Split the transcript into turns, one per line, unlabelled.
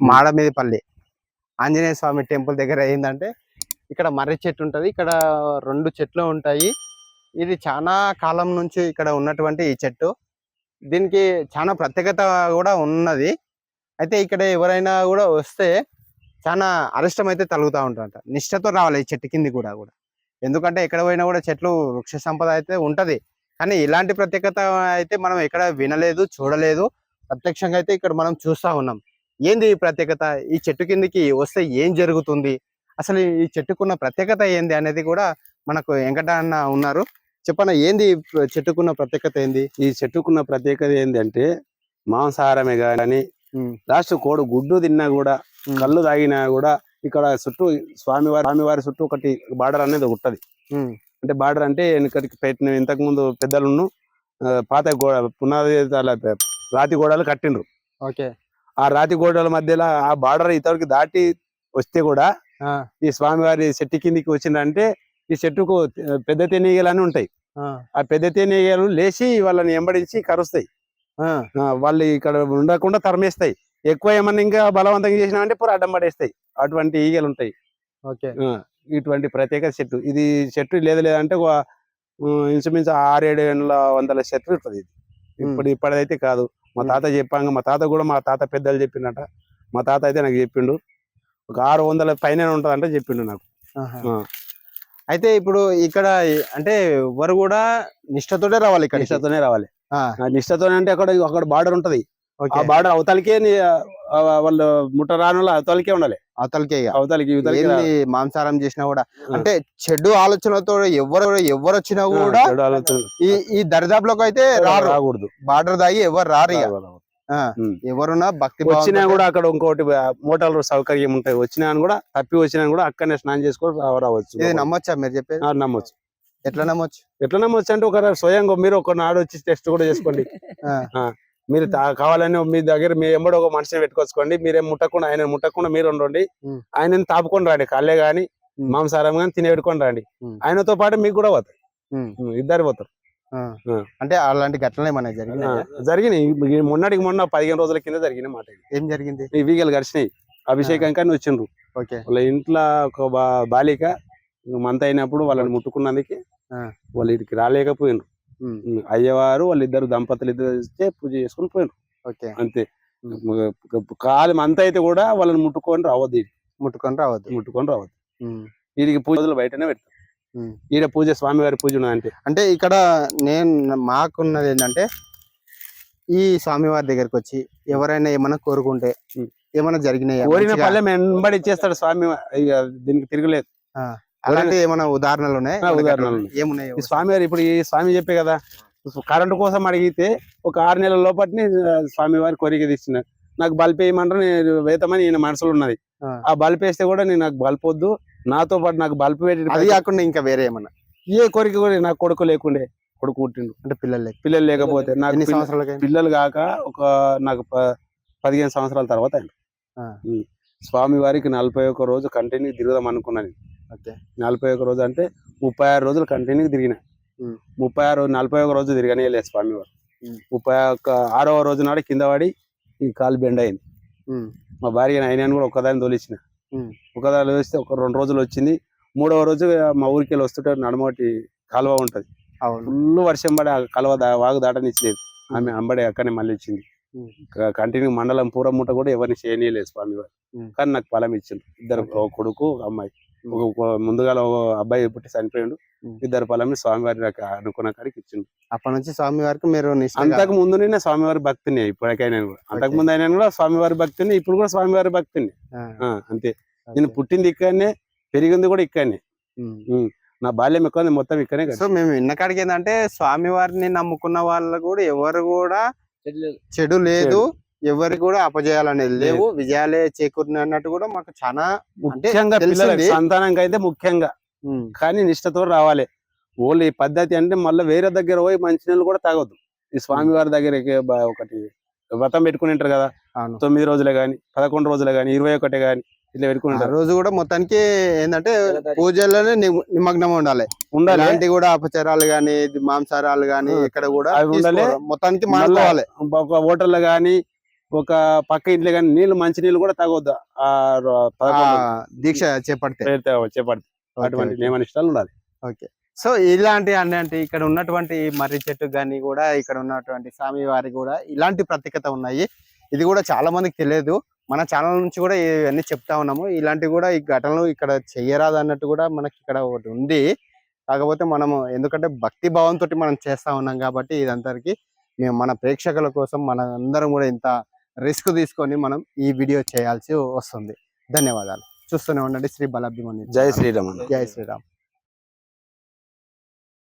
మాడమీదిపల్లి ఆంజనేయ స్వామి temple దగ్గర ఏంటంటే ఇక్కడ మర్రి చెట్టు ఉంటది. ఇక్కడ 2 చెట్లు ఉంటాయి. ఇది చాలా కాలం నుంచి ఇక్కడ ఉన్నటువంటి ఈ చెట్టు. దీనికి చాలా ప్రత్యేకత కూడా ఉన్నది. అయితే ఇక్కడ ఎవరైనా కూడా వస్తే చాలా అరిష్టం అయితే తలుగుతూ ఉంటుందంట. నిష్ఠతో రావాలి ఈ చెట్టు కింది కూడా. ఎందుకంటే ఎక్కడ పోయినా కూడా చెట్లు వృక్ష సంపద అయితే ఉంటది. కానీ ఇలాంటి ప్రత్యేకత అయితే మనం ఎక్కడ వినలేదు, చూడలేదు. ప్రత్యక్షంగా అయితే ఇక్కడ మనం చూస్తా ఉన్నాం. ఏంది ఈ ప్రత్యేకత? ఈ చెట్టు కిందికి వస్తే ఏం జరుగుతుంది, అసలు ఈ చెట్టుకున్న ప్రత్యేకత ఏంది అనేది కూడా మనకు వెంకట అన్న ఉన్నారు. చెప్పన్న, ఏంది చెట్టుకున్న ప్రత్యేకత ఏంది?
ఈ చెట్టుకున్న ప్రత్యేకత ఏంది అంటే మాంసాహారమే కానీ లాస్ట్ కోడు గుడ్డు తిన్నా కూడా కళ్ళు తాగినా కూడా ఇక్కడ చుట్టూ స్వామివారి చుట్టూ ఒకటి బార్డర్ అనేది ఉంటది. అంటే బార్డర్ అంటే వెనకటికి పెట్టిన ఇంతకు ముందు పెద్దలను పాత పునాది రాతి గోడలు కట్టిండ్రు.
ఓకే.
ఆ రాతి గోడల మధ్యలో ఆ బార్డర్ ఇతరుకి దాటి వస్తే కూడా ఈ స్వామివారి చెట్టు కిందికి వచ్చిందంటే ఈ చెట్టుకు పెద్ద తేనీగలు అని ఉంటాయి. ఆ పెద్ద తేనీగలు లేచి వాళ్ళని ఎంబడించి కరుస్తాయి. వాళ్ళు ఇక్కడ ఉండకుండా తరిమేస్తాయి. ఎక్కువ ఏమన్నా ఇంకా బలవంతంగా చేసినామంటే పూర అడ్డం పడేస్తాయి. అటువంటి ఈగలు ఉంటాయి.
ఓకే.
ఇటువంటి ప్రత్యేక చెట్టు ఇది. చెట్టు లేదంటే ఇంచుమించు 600-700 చెట్లు ఉంటుంది. ఇది ఇప్పటిదైతే కాదు. మా తాత చెప్పాక, మా తాత కూడా మా తాత పెద్దలు చెప్పిండట. మా తాత అయితే నాకు చెప్పిండు ఒక 600 పైన ఉంటదంటే చెప్పిండు నాకు.
అయితే ఇప్పుడు ఇక్కడ అంటే ఎవరు కూడా నిష్ఠతోనే రావాలి. ఇక్కడ
నిష్ఠతోనే రావాలి. నిష్ఠతోనే అంటే అక్కడ బార్డర్ ఉంటది. ఆ బార్డర్ అవతలికే వాళ్ళు ముట్టరాను అవతలికే ఉండాలి. అవతలికి
మాంసాహారం చేసినా కూడా అంటే చెడు ఆలోచనతో ఎవరు వచ్చినా కూడా ఈ దరిదాపులోకి అయితే రాకూడదు. బార్డర్ దాగి ఎవరు రారు. ఎవరున్నా భక్తి
వచ్చినా కూడా అక్కడ ఇంకోటి మోటార్లు సౌకర్యం ఉంటాయి. వచ్చినా కూడా తప్పి వచ్చినా కూడా అక్కడనే స్నానం చేసుకొని రావచ్చు.
ఇది నమ్మొచ్చా మీరు చెప్పేది?
నమ్మొచ్చు.
ఎట్లా
నమ్మొచ్చు అంటే ఒక స్వయంగా మీరు ఒక నాడు వచ్చి టెస్ట్ కూడా చేసుకోండి. మీరు కావాలని మీ దగ్గర మీ ఎంబడి ఒక మనిషిని పెట్టుకోవచ్చుకోండి. మీరేం ముట్టకుండా ఆయన ముట్టకుండా మీరు ఉండండి. ఆయన తాపుకొని రండి. కళ్ళే గాని మాంసాహారం గాని తిని పెట్టుకొని రండి. ఆయనతో పాటు మీకు కూడా పోతాయి. ఇద్దరు పోతారు.
అంటే అలాంటి ఘటనలు ఏమన్నా
జరిగినాయి. మొన్నటికి మొన్న 15 రోజుల కింద జరిగిన మాట.
ఏం జరిగింది?
ఈగలు గడిచినాయి. అభిషేకం కానీ వచ్చిండ్రు. వాళ్ళ ఇంట్లో ఒక బాలిక మంత అయినప్పుడు వాళ్ళని ముట్టుకున్నందుకు వాళ్ళు ఇటుకి రాలేకపోయినరు. అయ్యవారు వాళ్ళిద్దరు దంపతులు ఇద్దరు పూజ చేసుకుని పోయినరు. అంతే. కాలు మంత అయితే కూడా వాళ్ళని ముట్టుకొని రావద్దు. వీడికి పూజలు బయటనే పెడతారు. ఈడ పూజ స్వామివారి పూజ ఉన్నదంటే
అంటే ఇక్కడ మాకున్నది ఏంటంటే ఈ స్వామివారి దగ్గరకు వచ్చి ఎవరైనా ఏమైనా కోరుకుంటే ఏమైనా జరిగినాయి
కోరిన పల్లె వెంబడి ఇచ్చేస్తాడు స్వామి. దీనికి తిరగలేదు.
అలాంటి ఏమైనా ఉదాహరణలు ఉన్నాయి?
ఏమున్నాయి? స్వామివారు ఇప్పుడు ఈ స్వామి చెప్పే కదా, కరెంటు కోసం అడిగితే ఒక 6 నెలల లోపటిని స్వామివారి కోరిక తీస్తున్నారు. నాకు బల్బ్ వేయమంటారు, నేను వేతమని ఈయన మనసులో ఉన్నది. ఆ బల్బ్ వేస్తే కూడా నేను నాకు బల్బ్ వద్దు, నాతో పాటు నాకు బల్బ్ పెట్టి
అది కాకుండా ఇంకా వేరే ఏమన్నా
ఏ కోరిక కూడా నాకు కొడుకు లేకుండే. కొడుకు పుట్టిండు అంటే పిల్లలు లేకపోతే నాకు పిల్లలు కాక ఒక నాకు 15 సంవత్సరాల తర్వాత ఆయన స్వామి వారికి 41 రోజు కంటిన్యూ తిరుగుదాం అనుకున్నాను. 41 రోజు అంటే 36 రోజులు కంటిన్యూ తిరిగిన. 41 రోజు తిరగనే లేదు స్వామి వారు. 36వ రోజు నాడు కింద పడి ఈ కాలు బెండ్ అయింది. మా భార్య అయినా కూడా ఒకదాన్ని తోలిచ్చిన. ఒకదాని తోలిస్తే ఒక 2 రోజులు వచ్చింది. 3వ రోజు మా ఊరికి వెళ్ళి వస్తుంటే నడుమటి కాలువ ఉంటది. ఫుల్ వర్షం పడి ఆ కాలువ వాగు దాటనిచ్చలేదు. ఆమె అంబడి అక్కడనే మళ్ళీ ఇచ్చింది. కంటిన్యూ మండలం పూర మూట కూడా ఎవరిని చేయనీయలేదు స్వామి వారు. కానీ నాకు ఫలం ఇచ్చింది. 2 కొడుకు అమ్మాయి. ముందుగా అబ్బాయి పుట్టి చనిపోయిండు. 2 ఫలం స్వామివారి అనుకున్న కాడికి ఇచ్చిండు.
అప్పటి నుంచి స్వామివారికి మీరు
అంతకు ముందు నేను స్వామివారి భక్తిని. ఇప్పటికైనా కూడా అంతకు ముందు అయినా కూడా స్వామివారి భక్తిని, ఇప్పుడు కూడా స్వామివారి భక్తిని. అంతే. నేను పుట్టింది ఇక్కడనే, పెరిగింది కూడా ఇక్కడనే. నా బాల్యం ఎక్కువ మొత్తం ఇక్కడనే.
సో మేము విన్న కాడికి ఏంటంటే స్వామివారిని నమ్ముకున్న వాళ్ళు కూడా ఎవరు కూడా చెడు లేదు, ఎవరికి కూడా అపజయాలనేది లేవు, విజయాలే చేకూరినట్టు కూడా మాకు చాలా
ముఖ్యంగా సంతానానికి అయితే ముఖ్యంగా. కానీ నిష్ఠతో రావాలి. ఓన్లీ ఈ పద్ధతి అంటే మళ్ళీ వేరే దగ్గర పోయి మంచినీళ్ళు కూడా తాగొద్దు. ఈ స్వామివారి దగ్గరికి ఒకటి వ్రతం పెట్టుకుని ఉంటారు కదా, 9 రోజులే గాని 11 రోజులే గాని 21 గాని ఇట్లా పెట్టుకుంటారు.
రోజు కూడా మొత్తానికి ఏంటంటే పూజల్లోనే నిమగ్నం ఉండాలి. అలాంటి కూడా అపచారాలు గాని మాంసారాలు గాని ఇక్కడ కూడా మొత్తానికి మానుకోవాలి.
ఒక హోటల్లో గాని ఒక పక్క ఇంట్లో కానీ నీళ్లు మంచి నీళ్ళు కూడా తాగొద్దు. ఆ
దీక్ష చేపడితే
చేపడితే అటువంటి నియమ నిష్టాలు ఉండాలి.
ఓకే. సో ఇలాంటి అంటే ఇక్కడ ఉన్నటువంటి మర్రి చెట్టు కానీ కూడా ఇక్కడ ఉన్నటువంటి స్వామి వారికి కూడా ఇలాంటి ప్రత్యేకత ఉన్నాయి. ఇది కూడా చాలా మందికి తెలియదు. మన ఛానల్ నుంచి కూడా ఇవన్నీ చెప్తా ఉన్నాము. ఇలాంటివి కూడా ఈ ఘటనలు ఇక్కడ చెయ్యరాదు అన్నట్టు కూడా మనకి ఇక్కడ ఒకటి ఉంది. కాకపోతే మనము ఎందుకంటే భక్తి భావంతో మనం చేస్తా ఉన్నాం కాబట్టి ఇదంతరికి మేము మన ప్రేక్షకుల కోసం మన అందరం కూడా ఇంత రిస్క్ తీసుకొని మనం ఈ వీడియో చేయాల్సి వస్తుంది. ధన్యవాదాలు. చూస్తూనే ఉండండి శ్రీ బలాభిమన్యు.
జై శ్రీరామ్.
జై శ్రీరామ్.